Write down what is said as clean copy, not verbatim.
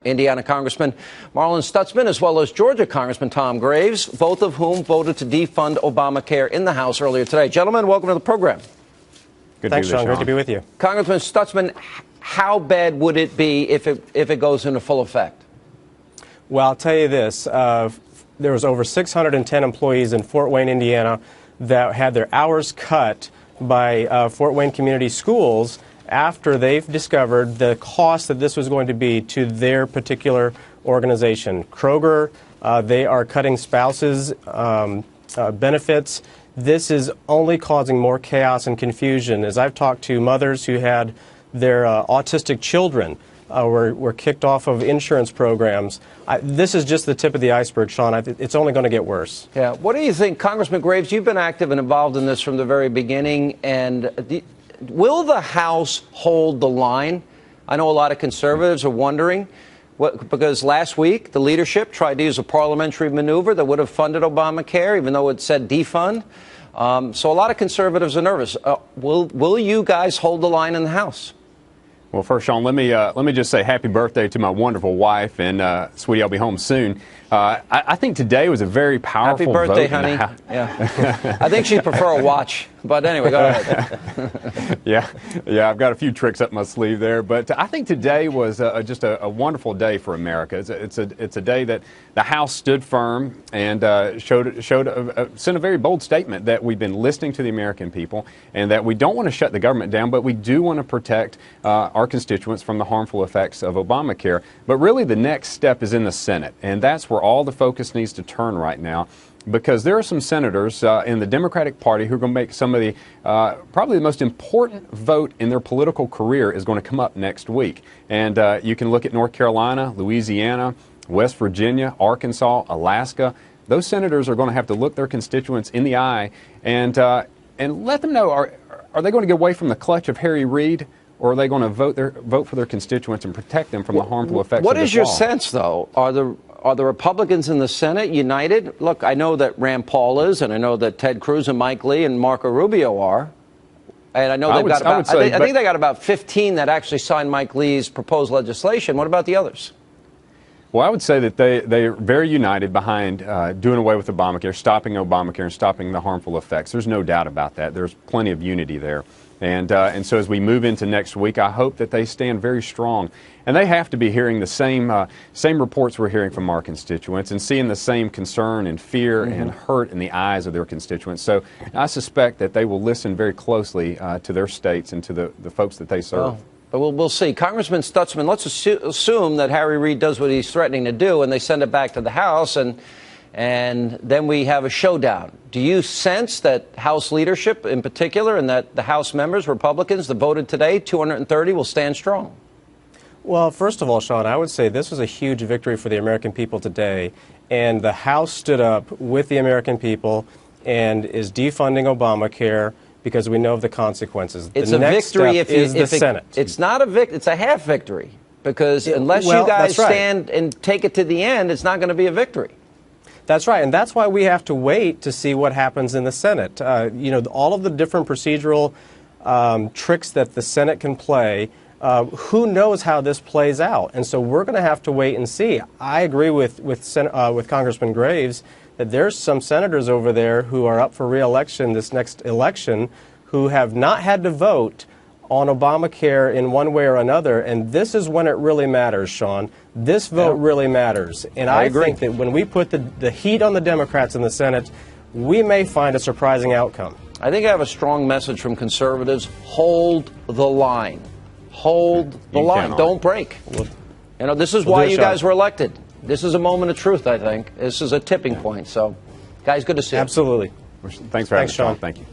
Indiana Congressman Marlin Stutzman, as well as Georgia Congressman Tom Graves, both of whom voted to defund Obamacare in the House earlier today. Gentlemen, welcome to the program. Thanks, Sean. Great to be with you. Congressman Stutzman, how bad would it be if it goes into full effect? Well, I'll tell you this. There was over 610 employees in Fort Wayne, Indiana, that had their hours cut by Fort Wayne Community Schools after they've discovered the cost that this was going to be to their particular organization. Kroger, they are cutting spouses' benefits. This is only causing more chaos and confusion. As I've talked to mothers who had their autistic children were kicked off of insurance programs, this is just the tip of the iceberg, Sean. It's only going to get worse. Yeah. What do you think, Congressman Graves? You've been active and involved in this from the very beginning, and will the House hold the line? I know a lot of conservatives are wondering, because last week the leadership tried to use a parliamentary maneuver that would have funded Obamacare, even though it said defund. So a lot of conservatives are nervous. Will you guys hold the line in the House? Well, first, Sean, let me just say happy birthday to my wonderful wife, and sweetie, I'll be home soon. I think today was a very powerful vote. Happy birthday, honey. Yeah. I think she'd prefer a watch, but anyway, go ahead. Yeah, I've got a few tricks up my sleeve there, but I think today was just a wonderful day for America. It's a day that the House stood firm and sent a very bold statement that we've been listening to the American people and that we don't want to shut the government down, but we do want to protect our constituents from the harmful effects of Obamacare. But really, the next step is in the Senate, and that's where all the focus needs to turn right now, because there are some senators in the Democratic Party who are going to make some of the probably the most important vote in their political career is going to come up next week. And you can look at North Carolina, Louisiana, West Virginia, Arkansas, Alaska. Those senators are going to have to look their constituents in the eye and let them know, are they going to get away from the clutch of Harry Reid, or are they going to vote for their constituents and protect them from the harmful effects of this law? What is your sense, though? Are the Republicans in the Senate united? Look, I know that Rand Paul is, and I know that Ted Cruz and Mike Lee and Marco Rubio are. And I know I think they got about 15 that actually signed Mike Lee's proposed legislation. What about the others? Well, I would say that they are very united behind doing away with Obamacare, stopping Obamacare, and stopping the harmful effects. There's no doubt about that. There's plenty of unity there. And so as we move into next week, I hope that they stand very strong. And they have to be hearing the same reports we're hearing from our constituents and seeing the same concern and fear and hurt in the eyes of their constituents. So I suspect that they will listen very closely to their states and to the folks that they serve. But we'll see. Congressman Stutzman, let's assume that Harry Reid does what he's threatening to do and they send it back to the House and then we have a showdown. Do you sense that House leadership in particular and that the House members, Republicans, that voted today, 230, will stand strong? Well, first of all, Sean, I would say this was a huge victory for the American people today. And the House stood up with the American people and is defunding Obamacare because we know of the consequences. It's a victory if the Senate. It's not a victory. It's a half victory because unless you guys stand and take it to the end, it's not going to be a victory. That's right, and that's why we have to wait to see what happens in the Senate. You know, all of the different procedural tricks that the Senate can play, who knows how this plays out? And so we're going to have to wait and see. I agree with Congressman Graves that there's some senators over there who are up for re-election this next election who have not had to vote on Obamacare in one way or another, and this is when it really matters, Sean. This vote really matters, and I think that when we put the heat on the Democrats in the Senate, we may find a surprising outcome. I think I have a strong message from conservatives. Hold the line. Hold the line. Don't break. You know, this is why you guys were elected. This is a moment of truth, I think. This is a tipping point. So, guys, good to see you. Absolutely. Thanks for having us, Sean. Thank you.